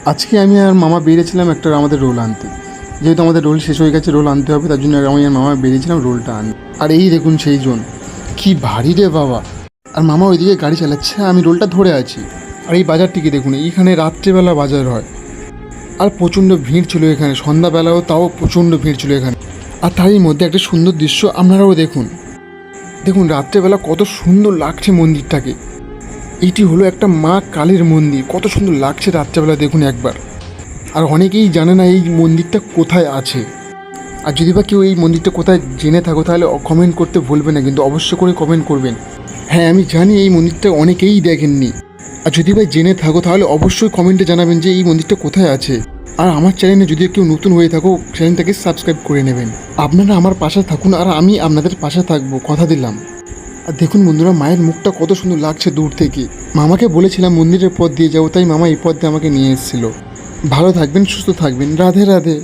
আজকে আমি আর মামা বেরিয়েছিলাম একটা আমাদের রোল আনতে। যেহেতু আমাদের রোল শেষ হয়ে গেছে, রোল আনতে হবে, তার জন্য আমি আর মামা বেরিয়েছিলাম রোলটা আনতে। আর এই দেখুন সেই জন, কি ভারী রে বাবা। আর মামা ওইদিকে গাড়ি চালাচ্ছে, আমি রোলটা ধরে আছি। আর এই বাজারটিকে দেখুন, এইখানে রাত্রেবেলা বাজার হয়। আর প্রচণ্ড ভিড় ছিল এখানে, সন্ধ্যাবেলাও তাও প্রচণ্ড ভিড় ছিল এখানে। আর তারই মধ্যে একটা সুন্দর দৃশ্য আপনারাও দেখুন। দেখুন রাত্রেবেলা কত সুন্দর লাগছে মন্দিরটাকে। এইটি হলো একটা মা কালীর মন্দির, কত সুন্দর লাগছে রাত্রেবেলা দেখুন একবার। আর অনেকেই জানে না এই মন্দিরটা কোথায় আছে। আর যদি বা কেউ এই মন্দিরটা কোথায় জেনে থাকো তাহলে কমেন্ট করতে ভুলবে না, কিন্তু অবশ্য করে কমেন্ট করবেন। হ্যাঁ আমি জানি এই মন্দিরটা অনেকেই দেখেননি। আর যদি ভাই জেনে থাকো তাহলে অবশ্যই কমেন্টে জানাবেন যে এই মন্দিরটা কোথায় আছে। আর আমার চ্যানেলে যদি কেউ নতুন হয়ে থাকো চ্যানেলটাকে সাবস্ক্রাইব করে নেবেন। আপনারা আমার পাশে থাকুন আর আমি আপনাদের পাশে থাকবো, কথা দিলাম। আর দেখুন বন্ধুরা, মায়ের মুখটা কত সুন্দর লাগছে দূর থেকে। মামাকে বলেছিলাম মন্দিরের পথ দিয়ে যাবো, তাই মামা এই পথ দিয়ে আমাকে নিয়ে এসেছিলো। ভালো থাকবেন, সুস্থ থাকবেন, রাধে রাধে।